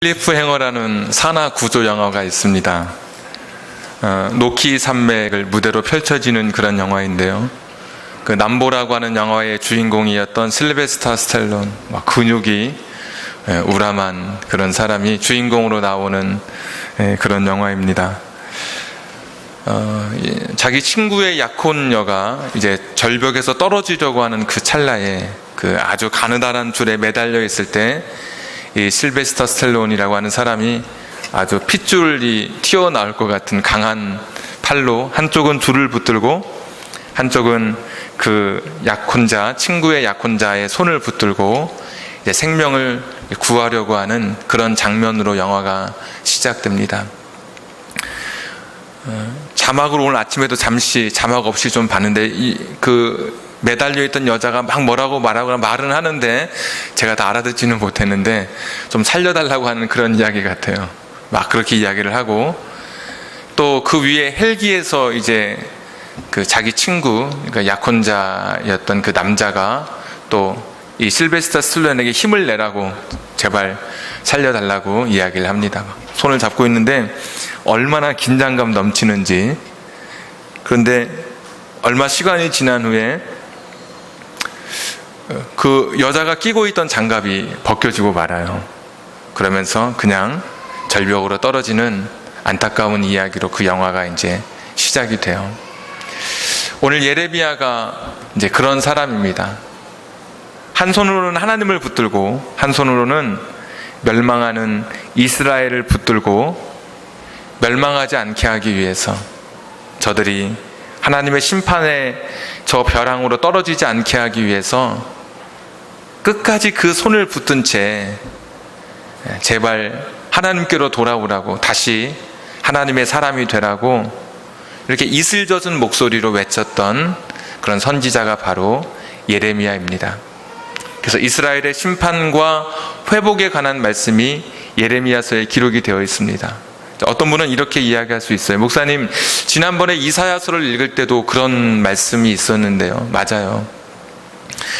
클리프 행어라는 산하 구조 영화가 있습니다. 노키 산맥을 무대로 펼쳐지는 그런 영화인데요. 그 남보라고 하는 영화의 주인공이었던 실베스터 스텔론, 근육이 우람한 그런 사람이 주인공으로 나오는 그런 영화입니다. 자기 친구의 약혼녀가 이제 절벽에서 떨어지려고 하는 그 찰나에 그 아주 가느다란 줄에 매달려 있을 때 이 실베스터 스텔론이라고 하는 사람이 아주 핏줄이 튀어나올 것 같은 강한 팔로 한쪽은 줄을 붙들고 한쪽은 그 약혼자, 친구의 약혼자의 손을 붙들고 이제 생명을 구하려고 하는 그런 장면으로 영화가 시작됩니다. 자막을 오늘 아침에도 잠시 자막 없이 좀 봤는데 그 매달려 있던 여자가 막 뭐라고 말은 하는데 제가 다 알아듣지는 못했는데 좀 살려달라고 하는 그런 이야기 같아요. 막 그렇게 이야기를 하고 또 그 위에 헬기에서 이제 그 자기 친구, 그러니까 약혼자였던 그 남자가 또 이 실베스터 스텔론에게 힘을 내라고 제발 살려달라고 이야기를 합니다. 손을 잡고 있는데 얼마나 긴장감 넘치는지. 그런데 얼마 시간이 지난 후에 그 여자가 끼고 있던 장갑이 벗겨지고 말아요. 그러면서 그냥 절벽으로 떨어지는 안타까운 이야기로 그 영화가 이제 시작이 돼요. 오늘 예레미야가 이제 그런 사람입니다. 한 손으로는 하나님을 붙들고 한 손으로는 멸망하는 이스라엘을 붙들고 멸망하지 않게 하기 위해서 저들이 하나님의 심판의 저 벼랑으로 떨어지지 않게 하기 위해서 끝까지 그 손을 붙든 채 제발 하나님께로 돌아오라고, 다시 하나님의 사람이 되라고 이렇게 이슬 젖은 목소리로 외쳤던 그런 선지자가 바로 예레미야입니다. 그래서 이스라엘의 심판과 회복에 관한 말씀이 예레미야서에 기록이 되어 있습니다. 어떤 분은 이렇게 이야기할 수 있어요. 목사님, 지난번에 이사야서를 읽을 때도 그런 말씀이 있었는데요. 맞아요.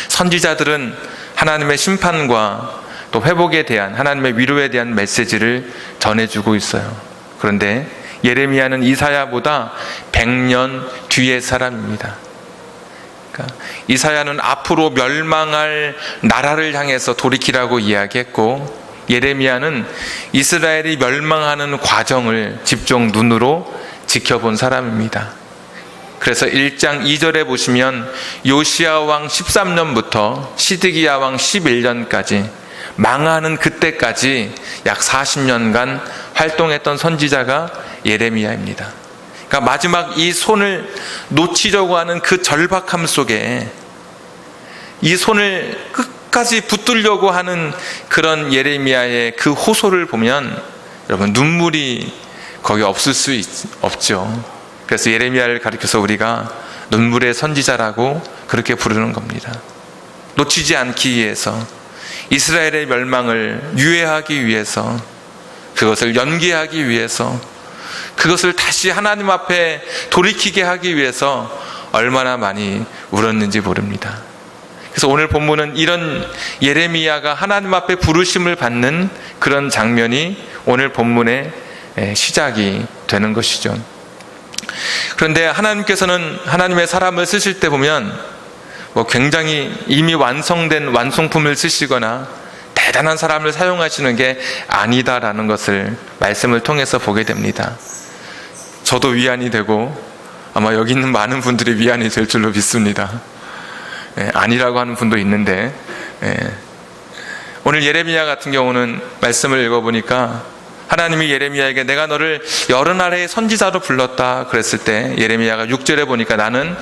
선지자들은 하나님의 심판과 또 회복에 대한, 하나님의 위로에 대한 메시지를 전해주고 있어요. 그런데 예레미야는 이사야보다 100년 뒤의 사람입니다. 그러니까 이사야는 앞으로 멸망할 나라를 향해서 돌이키라고 이야기했고, 예레미야는 이스라엘이 멸망하는 과정을 집중 눈으로 지켜본 사람입니다. 그래서 1장 2절에 보시면 요시야 왕 13년부터 시드기야 왕 11년까지 망하는 그때까지 약 40년간 활동했던 선지자가 예레미야입니다. 그러니까 마지막 이 손을 놓치려고 하는 그 절박함 속에 이 손을 끝까지 붙들려고 하는 그런 예레미야의 그 호소를 보면 여러분 눈물이 거기 없을 수 없죠. 그래서 예레미야를 가리켜서 우리가 눈물의 선지자라고 그렇게 부르는 겁니다. 놓치지 않기 위해서, 이스라엘의 멸망을 유예하기 위해서, 그것을 연기하기 위해서, 그것을 다시 하나님 앞에 돌이키게 하기 위해서 얼마나 많이 울었는지 모릅니다. 그래서 오늘 본문은 이런 예레미야가 하나님 앞에 부르심을 받는 그런 장면이 오늘 본문의 시작이 되는 것이죠. 그런데 하나님께서는 하나님의 사람을 쓰실 때 보면 굉장히 이미 완성된 완성품을 쓰시거나 대단한 사람을 사용하시는 게 아니다라는 것을 말씀을 통해서 보게 됩니다. 저도 위안이 되고 아마 여기 있는 많은 분들이 위안이 될 줄로 믿습니다. 아니라고 하는 분도 있는데, 오늘 예레미야 같은 경우는 말씀을 읽어보니까 하나님이 예레미야에게 내가 너를 여러 나라의 선지자로 불렀다 그랬을 때 예레미야가 6절에 보니까 나는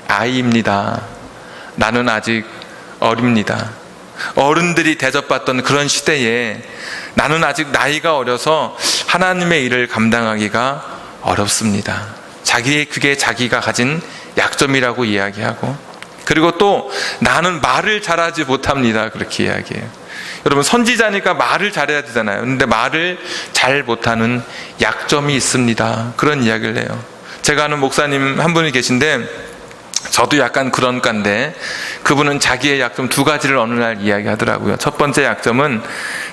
아이입니다. 나는 아직 어립니다. 어른들이 대접받던 그런 시대에 나는 아직 나이가 어려서 하나님의 일을 감당하기가 어렵습니다. 그게 자기가 가진 약점이라고 이야기하고, 그리고 또 나는 말을 잘하지 못합니다 그렇게 이야기해요. 여러분, 선지자니까 말을 잘해야 되잖아요. 그런데 말을 잘 못하는 약점이 있습니다 그런 이야기를 해요. 제가 아는 목사님 한 분이 계신데 저도 약간 그런 과인데 그분은 자기의 약점 두 가지를 어느 날 이야기하더라고요. 첫 번째 약점은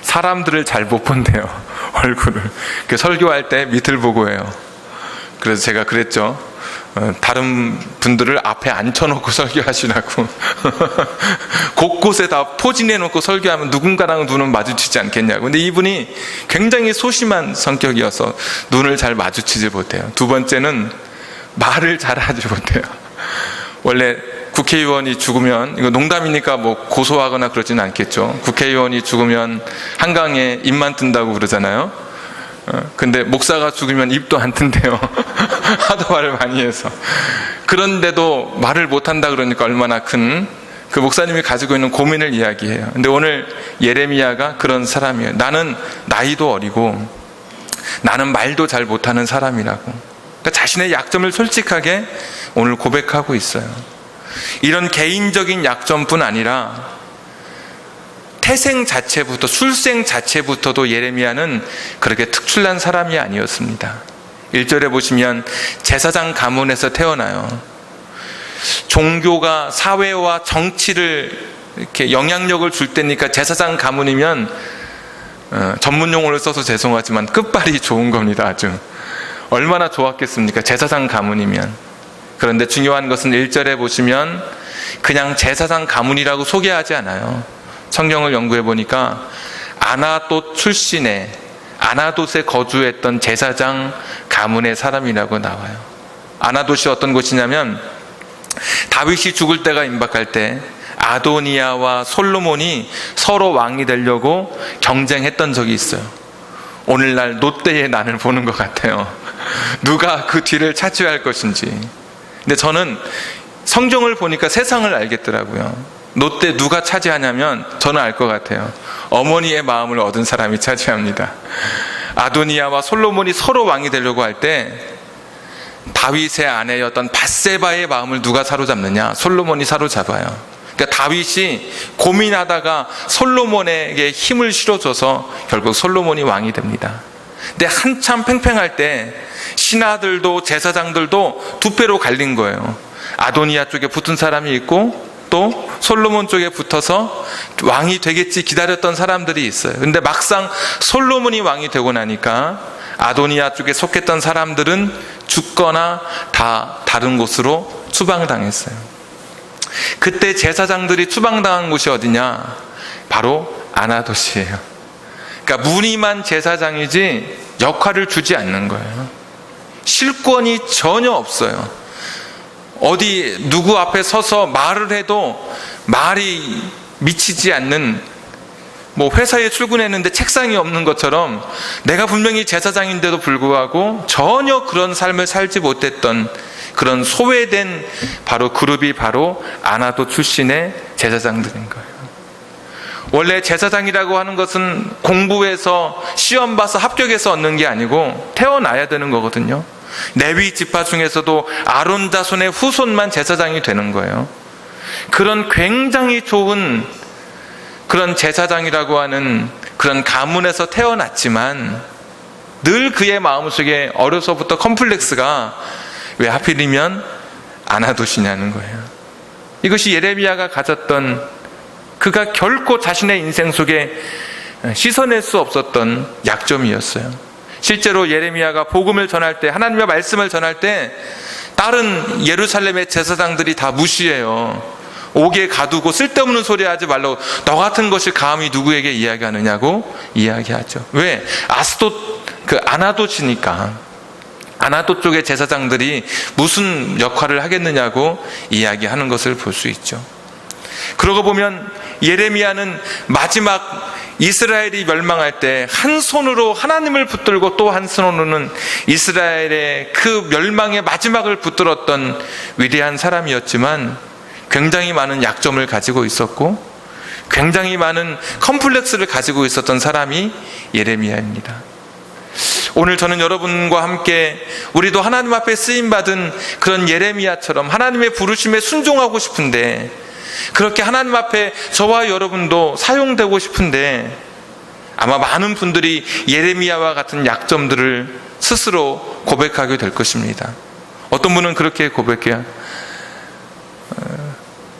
사람들을 잘 못 본대요. 얼굴을. 설교할 때 밑을 보고 해요. 그래서 제가 그랬죠. 다른 분들을 앞에 앉혀놓고 설교하시라고. 곳곳에 다 포진해놓고 설교하면 누군가랑 눈은 마주치지 않겠냐고. 근데 이분이 굉장히 소심한 성격이어서 눈을 잘 마주치지 못해요. 두 번째는 말을 잘하지 못해요. 원래 국회의원이 죽으면, 이거 농담이니까 뭐 고소하거나 그러지는 않겠죠. 국회의원이 죽으면 한강에 입만 뜬다고 그러잖아요. 근데 목사가 죽으면 입도 안 뜬대요. 하도 말을 많이 해서. 그런데도 말을 못한다 그러니까 얼마나 큰 그 목사님이 가지고 있는 고민을 이야기해요. 근데 오늘 예레미야가 그런 사람이에요. 나는 나이도 어리고 나는 말도 잘 못하는 사람이라고. 그러니까 자신의 약점을 솔직하게 오늘 고백하고 있어요. 이런 개인적인 약점뿐 아니라 태생 자체부터, 출생 자체부터도 예레미야는 그렇게 특출난 사람이 아니었습니다. 1절에 보시면 제사장 가문에서 태어나요. 종교가 사회와 정치를 이렇게 영향력을 줄 때니까 제사장 가문이면 전문 용어를 써서 죄송하지만 끝발이 좋은 겁니다. 아주 얼마나 좋았겠습니까? 제사장 가문이면. 그런데 중요한 것은 1절에 보시면 그냥 제사장 가문이라고 소개하지 않아요. 성경을 연구해 보니까 아나돗 출신의, 아나돗에 거주했던 제사장 가문의 사람이라고 나와요. 아나돗이 어떤 곳이냐면 다윗이 죽을 때가 임박할 때 아도니아와 솔로몬이 서로 왕이 되려고 경쟁했던 적이 있어요. 오늘날 롯데의 난을 보는 것 같아요. 누가 그 뒤를 차지할 것인지. 근데 저는 성경을 보니까 세상을 알겠더라고요. 롯데 누가 차지하냐면 저는 알 것 같아요. 어머니의 마음을 얻은 사람이 차지합니다. 아도니아와 솔로몬이 서로 왕이 되려고 할 때 다윗의 아내였던 밧세바의 마음을 누가 사로잡느냐? 솔로몬이 사로잡아요. 그러니까 다윗이 고민하다가 솔로몬에게 힘을 실어줘서 결국 솔로몬이 왕이 됩니다. 근데 한참 팽팽할 때 신하들도 제사장들도 두 패로 갈린 거예요. 아도니아 쪽에 붙은 사람이 있고 또 솔로몬 쪽에 붙어서 왕이 되겠지 기다렸던 사람들이 있어요. 근데 막상 솔로몬이 왕이 되고 나니까 아도니아 쪽에 속했던 사람들은 죽거나 다 다른 곳으로 추방당했어요. 그때 제사장들이 추방당한 곳이 어디냐? 바로 아나돗이에요. 그러니까 무늬만 제사장이지 역할을 주지 않는 거예요. 실권이 전혀 없어요. 어디 누구 앞에 서서 말을 해도 말이 미치지 않는, 뭐 회사에 출근했는데 책상이 없는 것처럼 내가 분명히 제사장인데도 불구하고 전혀 그런 삶을 살지 못했던 그런 소외된 바로 그룹이 바로 아나돗 출신의 제사장들인 거예요. 원래 제사장이라고 하는 것은 공부해서 시험 봐서 합격해서 얻는 게 아니고 태어나야 되는 거거든요. 레위 지파 중에서도 아론 자손의 후손만 제사장이 되는 거예요. 그런 굉장히 좋은 그런 제사장이라고 하는 그런 가문에서 태어났지만 늘 그의 마음속에 어려서부터 컴플렉스가 왜 하필이면 아나돗이냐는 거예요. 이것이 예레미야가 가졌던, 그가 결코 자신의 인생 속에 씻어낼 수 없었던 약점이었어요. 실제로 예레미야가 복음을 전할 때, 하나님의 말씀을 전할 때 다른 예루살렘의 제사장들이 다 무시해요. 옥에 가두고 쓸데없는 소리 하지 말라고, 너 같은 것이 감히 누구에게 이야기하느냐고 이야기하죠. 왜? 아나돗이니까. 아나돗 쪽의 제사장들이 무슨 역할을 하겠느냐고 이야기하는 것을 볼 수 있죠. 그러고 보면 예레미야는 마지막 이스라엘이 멸망할 때 한 손으로 하나님을 붙들고 또 한 손으로는 이스라엘의 그 멸망의 마지막을 붙들었던 위대한 사람이었지만 굉장히 많은 약점을 가지고 있었고 굉장히 많은 컴플렉스를 가지고 있었던 사람이 예레미야입니다. 오늘 저는 여러분과 함께 우리도 하나님 앞에 쓰임받은 그런 예레미야처럼 하나님의 부르심에 순종하고 싶은데, 그렇게 하나님 앞에 저와 여러분도 사용되고 싶은데, 아마 많은 분들이 예레미야와 같은 약점들을 스스로 고백하게 될 것입니다. 어떤 분은 그렇게 고백해요.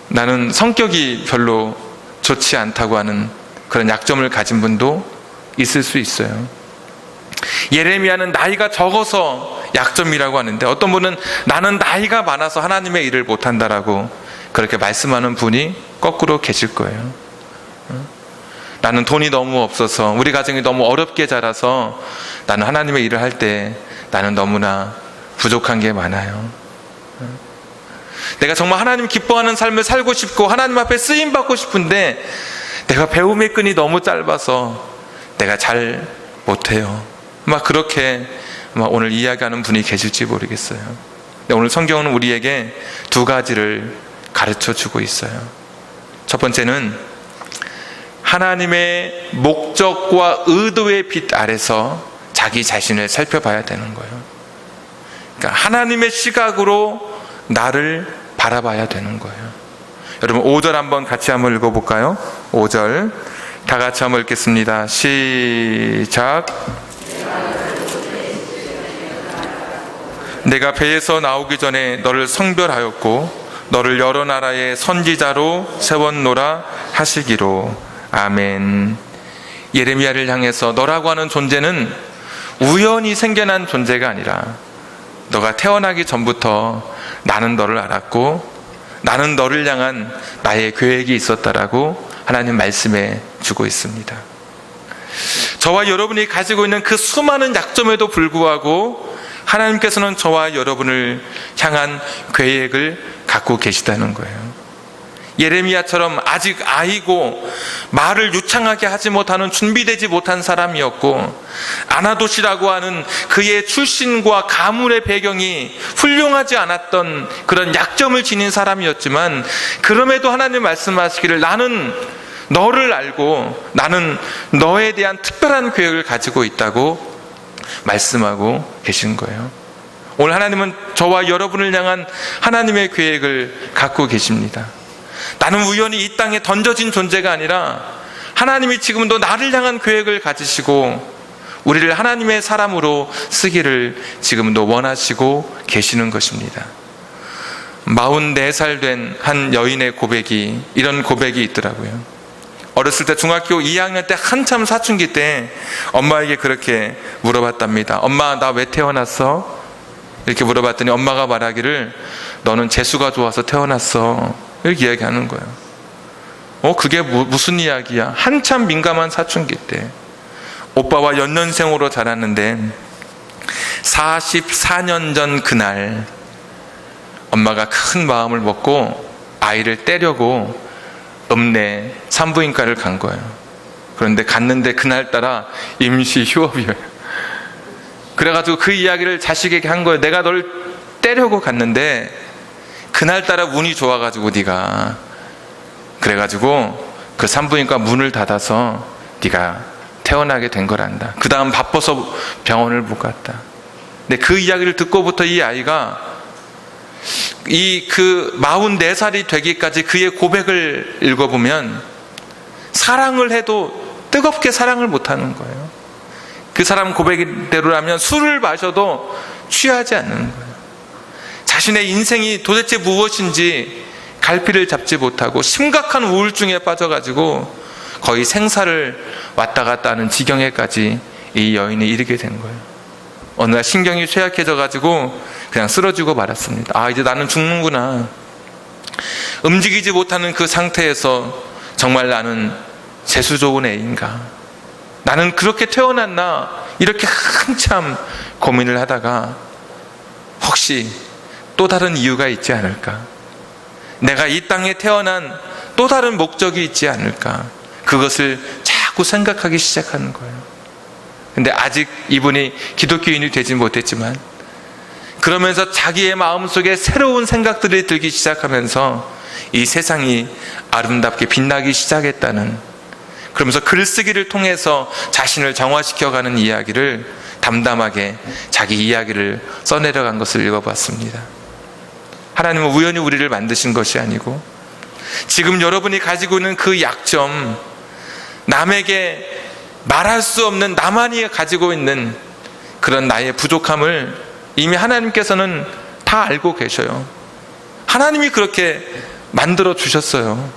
나는 성격이 별로 좋지 않다고 하는 그런 약점을 가진 분도 있을 수 있어요. 예레미야는 나이가 적어서 약점이라고 하는데, 어떤 분은 나는 나이가 많아서 하나님의 일을 못한다라고 그렇게 말씀하는 분이 거꾸로 계실 거예요. 나는 돈이 너무 없어서, 우리 가정이 너무 어렵게 자라서 나는 하나님의 일을 할 때 나는 너무나 부족한 게 많아요. 내가 정말 하나님 기뻐하는 삶을 살고 싶고 하나님 앞에 쓰임 받고 싶은데 내가 배움의 끈이 너무 짧아서 내가 잘 못해요. 막 그렇게 오늘 이야기하는 분이 계실지 모르겠어요. 오늘 성경은 우리에게 두 가지를 가르쳐 주고 있어요. 첫 번째는 하나님의 목적과 의도의 빛 아래서 자기 자신을 살펴봐야 되는 거예요. 그러니까 하나님의 시각으로 나를 바라봐야 되는 거예요. 여러분 5절 한번 같이 한번 읽어볼까요? 5절 다 같이 한번 읽겠습니다. 시작. 내가 배에서 나오기 전에 너를 성별하였고 너를 여러 나라의 선지자로 세웠노라 하시기로. 아멘. 예레미야를 향해서 너라고 하는 존재는 우연히 생겨난 존재가 아니라 너가 태어나기 전부터 나는 너를 알았고 나는 너를 향한 나의 계획이 있었다라고 하나님 말씀해 주고 있습니다. 저와 여러분이 가지고 있는 그 수많은 약점에도 불구하고 하나님께서는 저와 여러분을 향한 계획을 갖고 계시다는 거예요. 예레미야처럼 아직 아이고 말을 유창하게 하지 못하는 준비되지 못한 사람이었고 아나돗이라고 하는 그의 출신과 가문의 배경이 훌륭하지 않았던 그런 약점을 지닌 사람이었지만, 그럼에도 하나님 말씀하시기를 나는 너를 알고 나는 너에 대한 특별한 계획을 가지고 있다고 말씀하고 계신 거예요. 오늘 하나님은 저와 여러분을 향한 하나님의 계획을 갖고 계십니다. 나는 우연히 이 땅에 던져진 존재가 아니라 하나님이 지금도 나를 향한 계획을 가지시고 우리를 하나님의 사람으로 쓰기를 지금도 원하시고 계시는 것입니다. 44살 된 한 여인의 고백이, 이런 고백이 있더라고요. 어렸을 때 중학교 2학년 때 한참 사춘기 때 엄마에게 그렇게 물어봤답니다. 엄마, 나 왜 태어났어? 이렇게 물어봤더니 엄마가 말하기를 너는 재수가 좋아서 태어났어. 이렇게 이야기하는 거예요. 그게 무슨 이야기야? 한참 민감한 사춘기 때 오빠와 연년생으로 자랐는데 44년 전 그날 엄마가 큰 마음을 먹고 아이를 떼려고 읍내 산부인과를 간 거예요. 그런데 갔는데 그날따라 임시 휴업이에요. 그래가지고 그 이야기를 자식에게 한 거예요. 내가 널 떼려고 갔는데 그날따라 운이 좋아가지고 네가 그래가지고 그 산부인과 문을 닫아서 네가 태어나게 된 거란다. 그 다음 바빠서 병원을 못 갔다. 근데 그 이야기를 듣고부터 이 아이가 그 44살이 되기까지 그의 고백을 읽어보면 사랑을 해도 뜨겁게 사랑을 못하는 거예요. 그 사람 고백대로라면 술을 마셔도 취하지 않는 거예요. 자신의 인생이 도대체 무엇인지 갈피를 잡지 못하고 심각한 우울증에 빠져가지고 거의 생사를 왔다 갔다 하는 지경에까지 이 여인이 이르게 된 거예요. 어느 날 신경이 쇠약해져가지고 그냥 쓰러지고 말았습니다. 이제 나는 죽는구나. 움직이지 못하는 그 상태에서 정말 나는 재수 좋은 애인가? 나는 그렇게 태어났나? 이렇게 한참 고민을 하다가 혹시 또 다른 이유가 있지 않을까? 내가 이 땅에 태어난 또 다른 목적이 있지 않을까? 그것을 자꾸 생각하기 시작하는 거예요. 근데 아직 이분이 기독교인이 되지 못했지만 그러면서 자기의 마음속에 새로운 생각들이 들기 시작하면서 이 세상이 아름답게 빛나기 시작했다는, 그러면서 글쓰기를 통해서 자신을 정화시켜가는 이야기를 담담하게 자기 이야기를 써내려간 것을 읽어봤습니다. 하나님은 우연히 우리를 만드신 것이 아니고 지금 여러분이 가지고 있는 그 약점, 남에게 말할 수 없는 나만이 가지고 있는 그런 나의 부족함을 이미 하나님께서는 다 알고 계셔요. 하나님이 그렇게 만들어 주셨어요.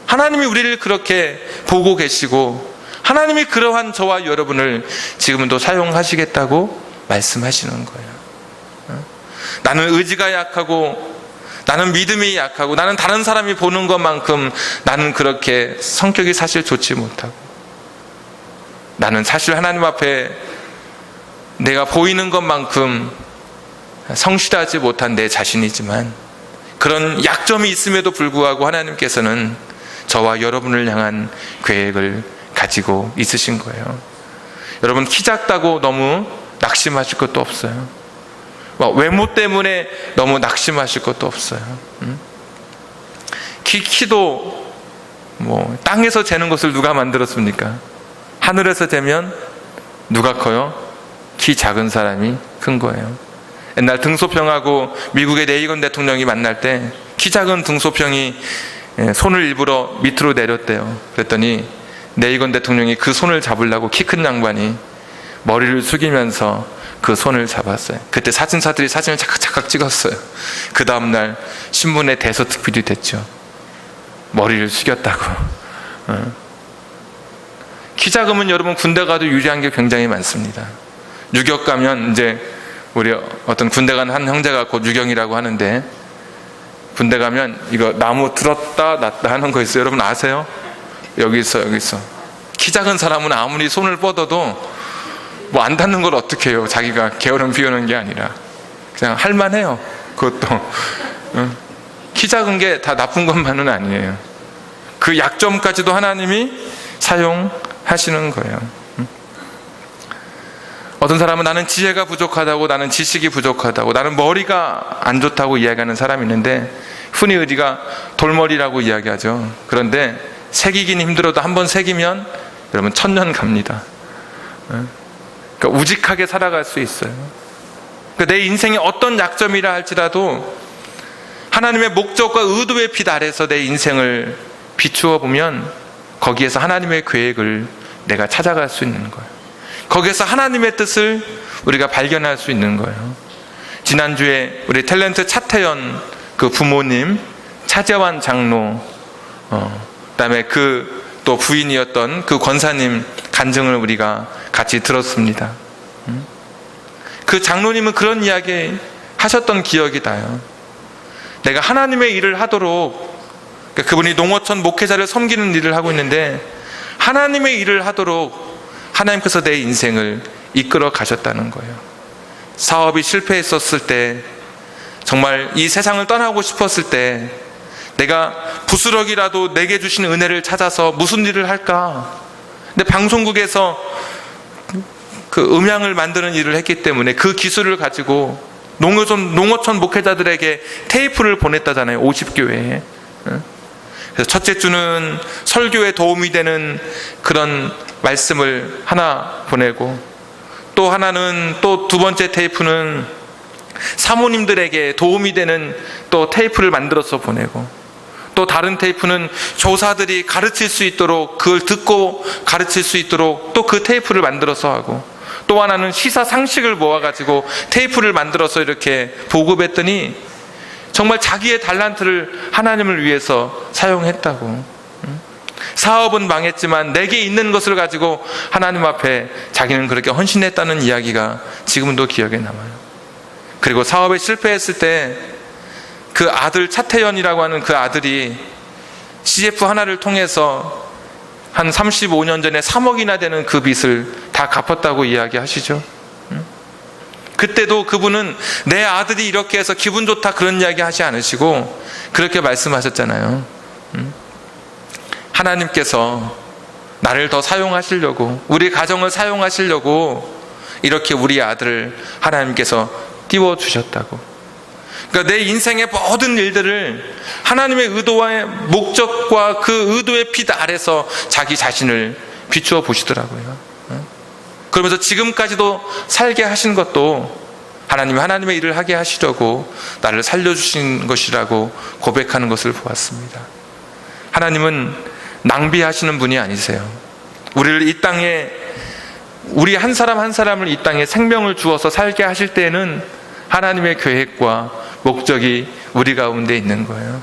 하나님이 우리를 그렇게 보고 계시고 하나님이 그러한 저와 여러분을 지금도 사용하시겠다고 말씀하시는 거예요. 나는 의지가 약하고 나는 믿음이 약하고 나는 다른 사람이 보는 것만큼 나는 그렇게 성격이 사실 좋지 못하고 나는 사실 하나님 앞에 내가 보이는 것만큼 성실하지 못한 내 자신이지만 그런 약점이 있음에도 불구하고 하나님께서는 저와 여러분을 향한 계획을 가지고 있으신 거예요. 여러분, 키 작다고 너무 낙심하실 것도 없어요. 외모 때문에 너무 낙심하실 것도 없어요. 키도 땅에서 재는 것을 누가 만들었습니까? 하늘에서 재면 누가 커요? 키 작은 사람이 큰 거예요. 옛날 등소평하고 미국의 레이건 대통령이 만날 때 키 작은 등소평이 손을 일부러 밑으로 내렸대요. 그랬더니 레이건 대통령이 그 손을 잡으려고 키 큰 양반이 머리를 숙이면서 그 손을 잡았어요. 그때 사진사들이 사진을 착각 찍었어요. 그 다음날 신문에 대서특필이 됐죠. 머리를 숙였다고. 키 작으면 여러분 군대 가도 유리한 게 굉장히 많습니다. 유격 가면 이제 우리 어떤 군대 간 한 형제가 곧 유경이라고 하는데 군대 가면 이거 나무 들었다 놨다 하는 거 있어요. 여러분 아세요? 여기 있어. 키 작은 사람은 아무리 손을 뻗어도 안 닿는 걸 어떻게 해요? 자기가 게으름 피우는 게 아니라 그냥 할만해요. 그것도 키 작은 게 다 나쁜 것만은 아니에요. 그 약점까지도 하나님이 사용하시는 거예요. 어떤 사람은 나는 지혜가 부족하다고, 나는 지식이 부족하다고, 나는 머리가 안 좋다고 이야기하는 사람이 있는데 흔히 우리가 돌머리라고 이야기하죠. 그런데 새기긴 힘들어도 한번 새기면 여러분 천년 갑니다. 그러니까 우직하게 살아갈 수 있어요. 그러니까 내 인생에 어떤 약점이라 할지라도 하나님의 목적과 의도의 빛 아래서 내 인생을 비추어 보면 거기에서 하나님의 계획을 내가 찾아갈 수 있는 거예요. 거기에서 하나님의 뜻을 우리가 발견할 수 있는 거예요. 지난주에 우리 탤런트 차태현 그 부모님 차재환 장로 그다음에 그 또 부인이었던 그 권사님 간증을 우리가 같이 들었습니다. 그 장로님은 그런 이야기 하셨던 기억이 나요. 내가 하나님의 일을 하도록, 그러니까 그분이 농어촌 목회자를 섬기는 일을 하고 있는데 하나님의 일을 하도록 하나님께서 내 인생을 이끌어 가셨다는 거예요. 사업이 실패했었을 때, 정말 이 세상을 떠나고 싶었을 때 내가 부스럭이라도 내게 주신 은혜를 찾아서 무슨 일을 할까? 근데 방송국에서 그 음향을 만드는 일을 했기 때문에 그 기술을 가지고 농어촌 목회자들에게 테이프를 보냈다잖아요. 50교회에. 그래서 첫째 주는 설교에 도움이 되는 그런 말씀을 하나 보내고, 또 하나는, 또 두 번째 테이프는 사모님들에게 도움이 되는 또 테이프를 만들어서 보내고, 또 다른 테이프는 조사들이 가르칠 수 있도록, 그걸 듣고 가르칠 수 있도록 또 그 테이프를 만들어서 하고, 또 하나는 시사 상식을 모아가지고 테이프를 만들어서 이렇게 보급했더니 정말 자기의 달란트를 하나님을 위해서 사용했다고. 사업은 망했지만 내게 있는 것을 가지고 하나님 앞에 자기는 그렇게 헌신했다는 이야기가 지금도 기억에 남아요. 그리고 사업에 실패했을 때 그 아들 차태현이라고 하는 그 아들이 CF 하나를 통해서 한 35년 전에 3억이나 되는 그 빚을 다 갚았다고 이야기하시죠. 그때도 그분은 내 아들이 이렇게 해서 기분 좋다 그런 이야기 하지 않으시고 그렇게 말씀하셨잖아요. 하나님께서 나를 더 사용하시려고, 우리 가정을 사용하시려고 이렇게 우리 아들을 하나님께서 띄워주셨다고. 그러니까 내 인생의 모든 일들을 하나님의 의도와 목적과 그 의도의 빛 아래서 자기 자신을 비추어 보시더라고요. 그러면서 지금까지도 살게 하신 것도 하나님이 하나님의 일을 하게 하시려고 나를 살려주신 것이라고 고백하는 것을 보았습니다. 하나님은 낭비하시는 분이 아니세요. 우리를 이 땅에, 우리 한 사람 한 사람을 이 땅에 생명을 주어서 살게 하실 때에는 하나님의 계획과 목적이 우리 가운데 있는 거예요.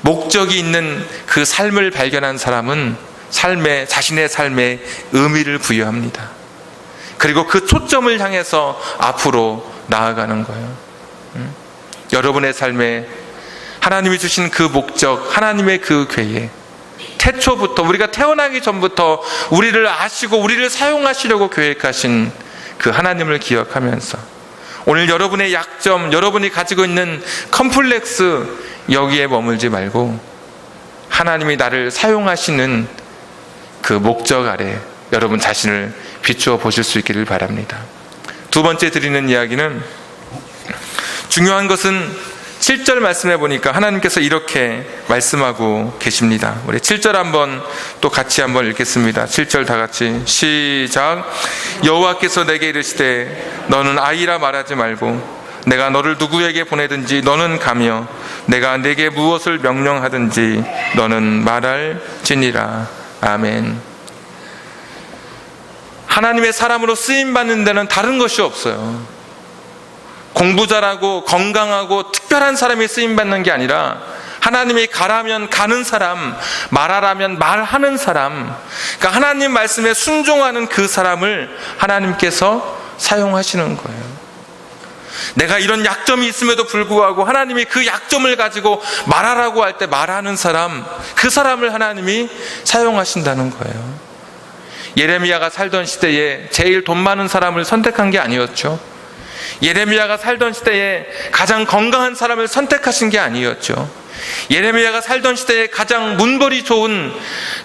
목적이 있는 그 삶을 발견한 사람은 자신의 삶에 의미를 부여합니다. 그리고 그 초점을 향해서 앞으로 나아가는 거예요. 여러분의 삶에 하나님이 주신 그 목적, 하나님의 그 계획, 태초부터, 우리가 태어나기 전부터 우리를 아시고 우리를 사용하시려고 계획하신 그 하나님을 기억하면서 오늘 여러분의 약점, 여러분이 가지고 있는 컴플렉스, 여기에 머물지 말고 하나님이 나를 사용하시는 그 목적 아래 여러분 자신을 비추어 보실 수 있기를 바랍니다. 두 번째 드리는 이야기는, 중요한 것은 7절 말씀해 보니까 하나님께서 이렇게 말씀하고 계십니다. 우리 7절 한번 또 같이 한번 읽겠습니다. 7절 다 같이 시작. 여호와께서 내게 이르시되 너는 아이라 말하지 말고 내가 너를 누구에게 보내든지 너는 가며 내가 내게 무엇을 명령하든지 너는 말할지니라. 아멘. 하나님의 사람으로 쓰임받는 데는 다른 것이 없어요. 공부 잘하고 건강하고 특별한 사람이 쓰임받는 게 아니라 하나님이 가라면 가는 사람, 말하라면 말하는 사람, 그러니까 하나님 말씀에 순종하는 그 사람을 하나님께서 사용하시는 거예요. 내가 이런 약점이 있음에도 불구하고 하나님이 그 약점을 가지고 말하라고 할 때 말하는 사람, 그 사람을 하나님이 사용하신다는 거예요. 예레미야가 살던 시대에 제일 돈 많은 사람을 선택한 게 아니었죠. 예레미야가 살던 시대에 가장 건강한 사람을 선택하신 게 아니었죠. 예레미야가 살던 시대에 가장 문벌이 좋은,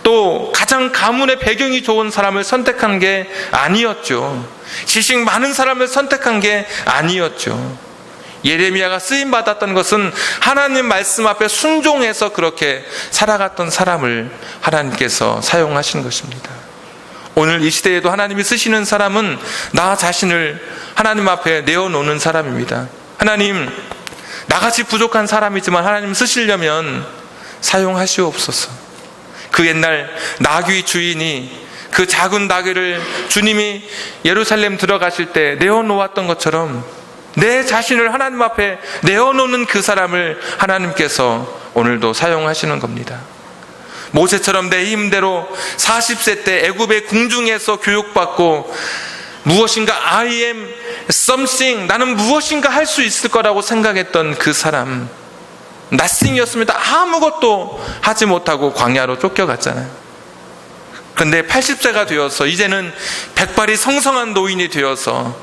또 가장 가문의 배경이 좋은 사람을 선택한 게 아니었죠. 지식 많은 사람을 선택한 게 아니었죠. 예레미야가 쓰임받았던 것은 하나님 말씀 앞에 순종해서 그렇게 살아갔던 사람을 하나님께서 사용하신 것입니다. 오늘 이 시대에도 하나님이 쓰시는 사람은 나 자신을 하나님 앞에 내어놓는 사람입니다. 하나님, 나같이 부족한 사람이지만 하나님 쓰시려면 사용하시옵소서. 그 옛날 나귀 주인이 그 작은 나귀를 주님이 예루살렘 들어가실 때 내어놓았던 것처럼 내 자신을 하나님 앞에 내어놓는 그 사람을 하나님께서 오늘도 사용하시는 겁니다. 모세처럼 내 힘대로 40세 때 애굽의 궁중에서 교육받고 무엇인가 I am something, 나는 무엇인가 할 수 있을 거라고 생각했던 그 사람, nothing이었습니다. 아무것도 하지 못하고 광야로 쫓겨갔잖아요. 그런데 80세가 되어서 이제는 백발이 성성한 노인이 되어서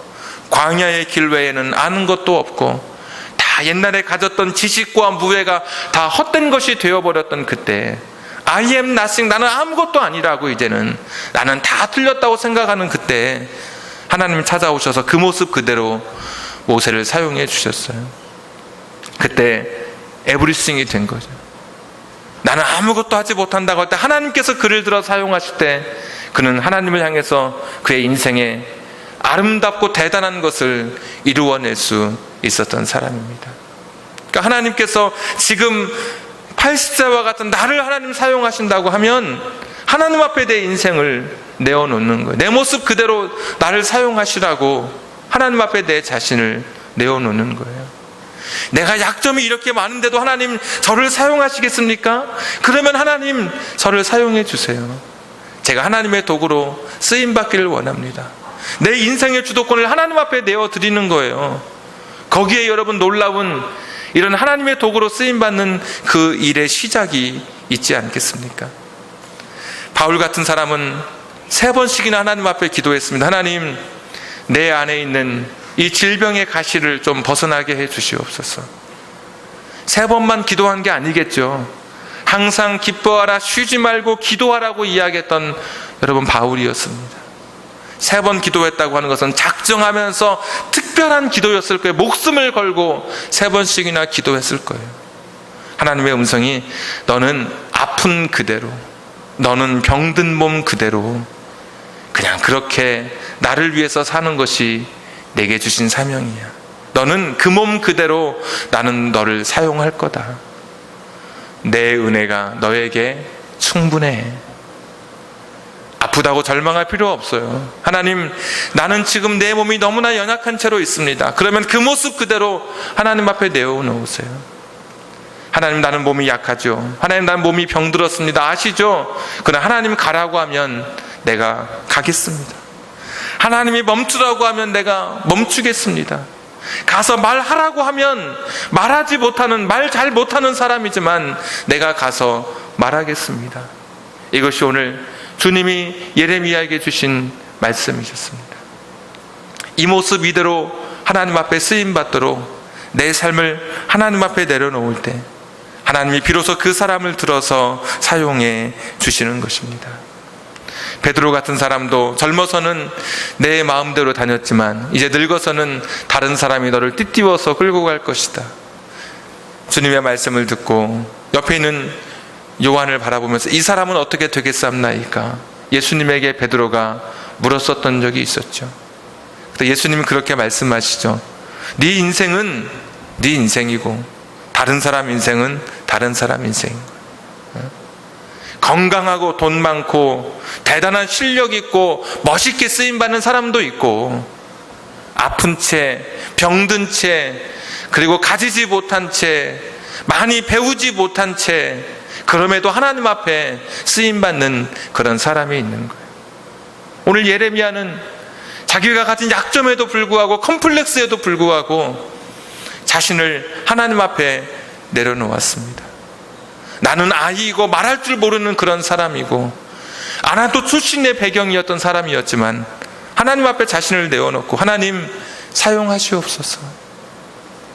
광야의 길 외에는 아는 것도 없고 다 옛날에 가졌던 지식과 무예가 다 헛된 것이 되어버렸던 그때, I am nothing, 나는 아무것도 아니라고 이제는 나는 다 틀렸다고 생각하는 그때 하나님 찾아오셔서 그 모습 그대로 모세를 사용해 주셨어요. 그때 에브리싱이 된 거죠. 나는 아무것도 하지 못한다고 할 때 하나님께서 그를 들어 사용하실 때 그는 하나님을 향해서 그의 인생에 아름답고 대단한 것을 이루어낼 수 있었던 사람입니다. 그러니까 하나님께서 지금 80세와 같은 나를 하나님 사용하신다고 하면 하나님 앞에 내 인생을 내어놓는 거예요. 내 모습 그대로 나를 사용하시라고 하나님 앞에 내 자신을 내어놓는 거예요. 내가 약점이 이렇게 많은데도 하나님 저를 사용하시겠습니까? 그러면 하나님 저를 사용해 주세요. 제가 하나님의 도구로 쓰임받기를 원합니다. 내 인생의 주도권을 하나님 앞에 내어드리는 거예요. 거기에 여러분 놀라운 이런 하나님의 도구로 쓰임받는 그 일의 시작이 있지 않겠습니까? 바울 같은 사람은 3번씩이나 하나님 앞에 기도했습니다. 하나님, 내 안에 있는 이 질병의 가시를 좀 벗어나게 해 주시옵소서. 3번만 기도한 게 아니겠죠. 항상 기뻐하라, 쉬지 말고 기도하라고 이야기했던 여러분 바울이었습니다. 3번 기도했다고 하는 것은 작정하면서 특별한 기도였을 거예요. 목숨을 걸고 3번씩이나 기도했을 거예요. 하나님의 음성이 너는 아픈 그대로, 너는 병든 몸 그대로 그냥 그렇게 나를 위해서 사는 것이 내게 주신 사명이야. 너는 그 몸 그대로 나는 너를 사용할 거다. 내 은혜가 너에게 충분해. 아프다고 절망할 필요 없어요. 하나님, 나는 지금 내 몸이 너무나 연약한 채로 있습니다. 그러면 그 모습 그대로 하나님 앞에 내어놓으세요. 하나님, 나는 몸이 약하죠. 하나님, 나는 몸이 병들었습니다. 아시죠? 그러나 하나님 가라고 하면 내가 가겠습니다. 하나님이 멈추라고 하면 내가 멈추겠습니다. 가서 말하라고 하면 말하지 못하는, 말 잘 못하는 사람이지만 내가 가서 말하겠습니다. 이것이 오늘 주님이 예레미야에게 주신 말씀이셨습니다. 이 모습 이대로 하나님 앞에 쓰임받도록 내 삶을 하나님 앞에 내려놓을 때 하나님이 비로소 그 사람을 들어서 사용해 주시는 것입니다. 베드로 같은 사람도 젊어서는 내 마음대로 다녔지만 이제 늙어서는 다른 사람이 너를 띠띠워서 끌고 갈 것이다. 주님의 말씀을 듣고 옆에 있는 요한을 바라보면서 이 사람은 어떻게 되겠사옵나이까? 예수님에게 베드로가 물었었던 적이 있었죠. 예수님은 그렇게 말씀하시죠. 네 인생은 네 인생이고 다른 사람 인생은 다른 사람 인생인 거예요. 건강하고 돈 많고 대단한 실력 있고 멋있게 쓰임받는 사람도 있고 아픈 채, 병든 채, 그리고 가지지 못한 채, 많이 배우지 못한 채, 그럼에도 하나님 앞에 쓰임받는 그런 사람이 있는 거예요. 오늘 예레미야는 자기가 가진 약점에도 불구하고 컴플렉스에도 불구하고 자신을 하나님 앞에 내려놓았습니다. 나는 아이이고 말할 줄 모르는 그런 사람이고 아나도 출신의 배경이었던 사람이었지만 하나님 앞에 자신을 내어놓고 하나님 사용하시옵소서.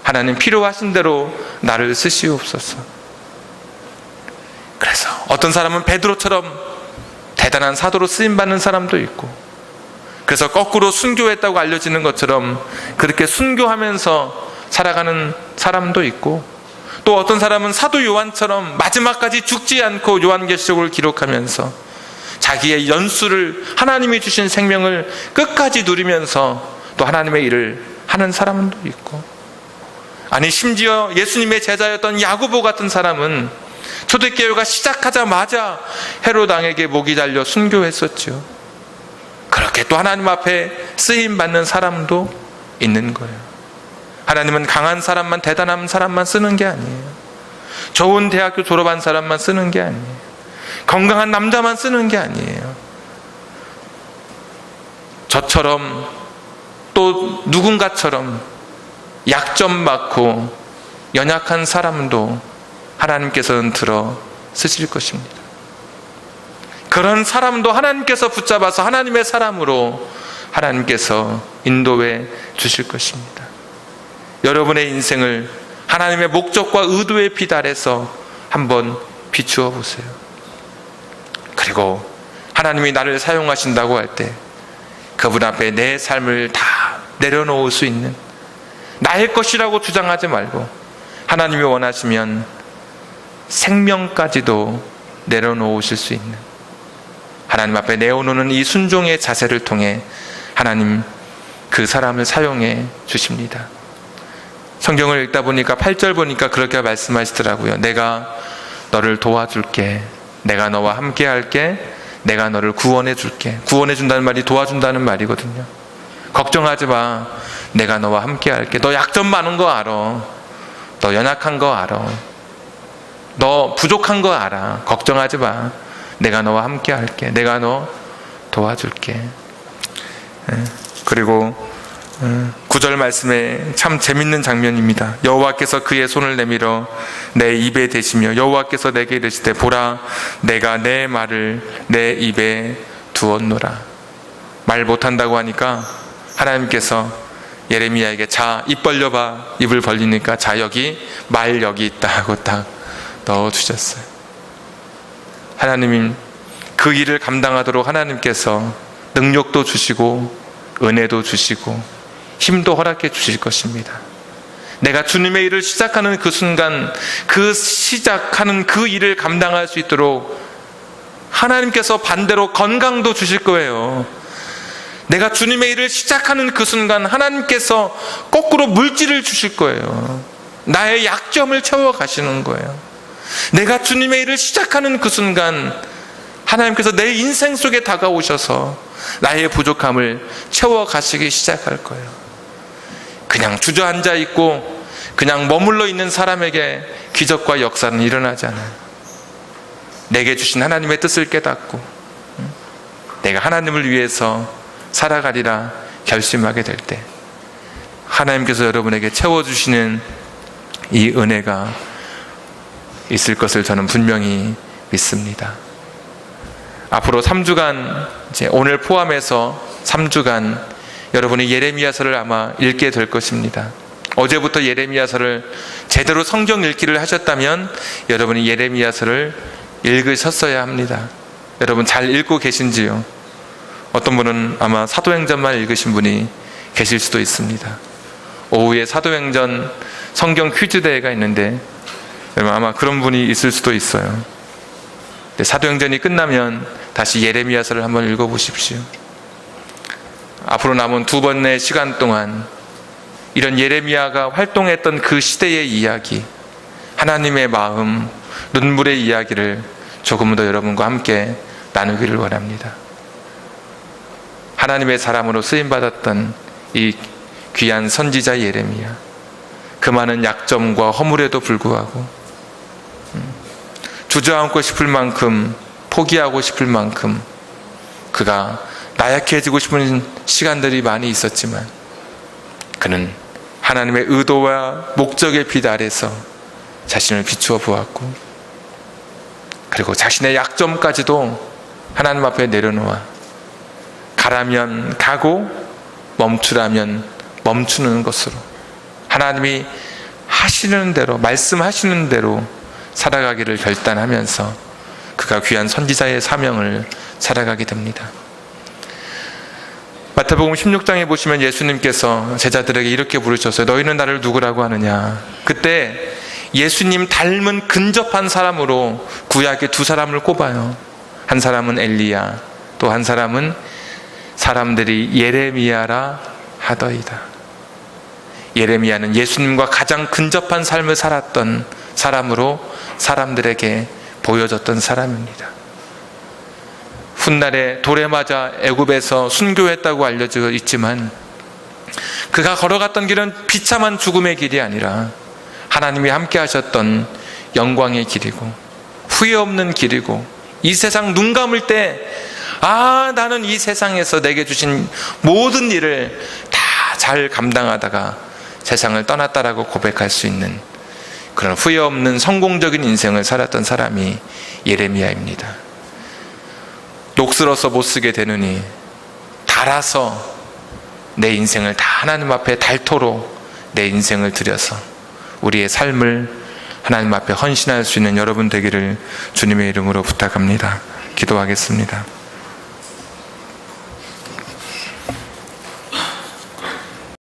하나님 필요하신 대로 나를 쓰시옵소서. 그래서 어떤 사람은 베드로처럼 대단한 사도로 쓰임받는 사람도 있고 그래서 거꾸로 순교했다고 알려지는 것처럼 그렇게 순교하면서 살아가는 사람도 있고 또 어떤 사람은 사도 요한처럼 마지막까지 죽지 않고 요한계시록을 기록하면서 자기의 연수를 하나님이 주신 생명을 끝까지 누리면서 또 하나님의 일을 하는 사람도 있고 아니 심지어 예수님의 제자였던 야고보 같은 사람은 초대교회가 시작하자마자 헤롯 왕에게 목이 달려 순교했었죠. 그렇게 또 하나님 앞에 쓰임받는 사람도 있는 거예요. 하나님은 강한 사람만, 대단한 사람만 쓰는 게 아니에요. 좋은 대학교 졸업한 사람만 쓰는 게 아니에요. 건강한 남자만 쓰는 게 아니에요. 저처럼 또 누군가처럼 약점 많고 연약한 사람도 하나님께서는 들어 쓰실 것입니다. 그런 사람도 하나님께서 붙잡아서 하나님의 사람으로 하나님께서 인도해 주실 것입니다. 여러분의 인생을 하나님의 목적과 의도의 빛 아래서 한번 비추어 보세요. 그리고 하나님이 나를 사용하신다고 할 때 그분 앞에 내 삶을 다 내려놓을 수 있는, 나의 것이라고 주장하지 말고 하나님이 원하시면 생명까지도 내려놓으실 수 있는, 하나님 앞에 내어놓는 이 순종의 자세를 통해 하나님 그 사람을 사용해 주십니다. 성경을 읽다 보니까 8절 보니까 그렇게 말씀하시더라고요. 내가 너를 도와줄게. 내가 너와 함께 할게. 내가 너를 구원해 줄게. 구원해 준다는 말이 도와준다는 말이거든요. 걱정하지 마. 내가 너와 함께 할게. 너 약점 많은 거 알아. 너 연약한 거 알아. 너 부족한 거 알아. 걱정하지 마. 내가 너와 함께 할게. 내가 너 도와줄게. 그리고 9절 말씀에 참 재밌는 장면입니다. 여호와께서 그의 손을 내밀어 내 입에 대시며 여호와께서 내게 이르시되 보라 내가 내 말을 내 입에 두었노라. 말 못한다고 하니까 하나님께서 예레미야에게 자 입 벌려봐. 입을 벌리니까 자 여기 말 여기 있다 하고 딱 넣어주셨어요. 하나님은 그 일을 감당하도록 하나님께서 능력도 주시고 은혜도 주시고 힘도 허락해 주실 것입니다. 내가 주님의 일을 시작하는 그 순간 그 시작하는 그 일을 감당할 수 있도록 하나님께서 반대로 건강도 주실 거예요. 내가 주님의 일을 시작하는 그 순간 하나님께서 거꾸로 물질을 주실 거예요. 나의 약점을 채워 가시는 거예요. 내가 주님의 일을 시작하는 그 순간 하나님께서 내 인생 속에 다가오셔서 나의 부족함을 채워 가시기 시작할 거예요. 그냥 주저앉아 있고 그냥 머물러 있는 사람에게 기적과 역사는 일어나지 않아요. 내게 주신 하나님의 뜻을 깨닫고 내가 하나님을 위해서 살아가리라 결심하게 될 때 하나님께서 여러분에게 채워주시는 이 은혜가 있을 것을 저는 분명히 믿습니다. 앞으로 3주간, 이제 오늘 포함해서 3주간 여러분이 예레미야서를 아마 읽게 될 것입니다. 어제부터 예레미야서를 제대로 성경 읽기를 하셨다면 여러분이 예레미야서를 읽으셨어야 합니다. 여러분 잘 읽고 계신지요? 어떤 분은 아마 사도행전만 읽으신 분이 계실 수도 있습니다. 오후에 사도행전 성경 퀴즈 대회가 있는데 여러분 아마 그런 분이 있을 수도 있어요. 사도행전이 끝나면 다시 예레미야서를 한번 읽어보십시오. 앞으로 남은 2번의 시간 동안 이런 예레미야가 활동했던 그 시대의 이야기, 하나님의 마음, 눈물의 이야기를 조금 더 여러분과 함께 나누기를 원합니다. 하나님의 사람으로 쓰임받았던 이 귀한 선지자 예레미야, 그 많은 약점과 허물에도 불구하고 주저앉고 싶을 만큼, 포기하고 싶을 만큼 그가 나약해지고 싶은 시간들이 많이 있었지만 그는 하나님의 의도와 목적의 빛 아래서 자신을 비추어 보았고, 그리고 자신의 약점까지도 하나님 앞에 내려놓아 가라면 가고 멈추라면 멈추는 것으로 하나님이 하시는 대로, 말씀하시는 대로 살아가기를 결단하면서 그가 귀한 선지자의 사명을 살아가게 됩니다. 마태복음 16장에 보시면 예수님께서 제자들에게 이렇게 부르셨어요. 너희는 나를 누구라고 하느냐? 그때 예수님 닮은 근접한 사람으로 구약에 2사람을 꼽아요. 한 사람은 엘리야, 또 한 사람은 사람들이 예레미야라 하더이다. 예레미야는 예수님과 가장 근접한 삶을 살았던 사람으로 사람들에게 보여졌던 사람입니다. 훗날에 돌에 맞아 애굽에서 순교했다고 알려져 있지만 그가 걸어갔던 길은 비참한 죽음의 길이 아니라 하나님이 함께 하셨던 영광의 길이고 후회 없는 길이고, 이 세상 눈 감을 때 나는 이 세상에서 내게 주신 모든 일을 다 잘 감당하다가 세상을 떠났다라고 고백할 수 있는 그런 후회 없는 성공적인 인생을 살았던 사람이 예레미야입니다. 녹슬어서 못 쓰게 되느니 달아서 내 인생을 다 하나님 앞에 닳도록 내 인생을 들여서 우리의 삶을 하나님 앞에 헌신할 수 있는 여러분 되기를 주님의 이름으로 부탁합니다. 기도하겠습니다.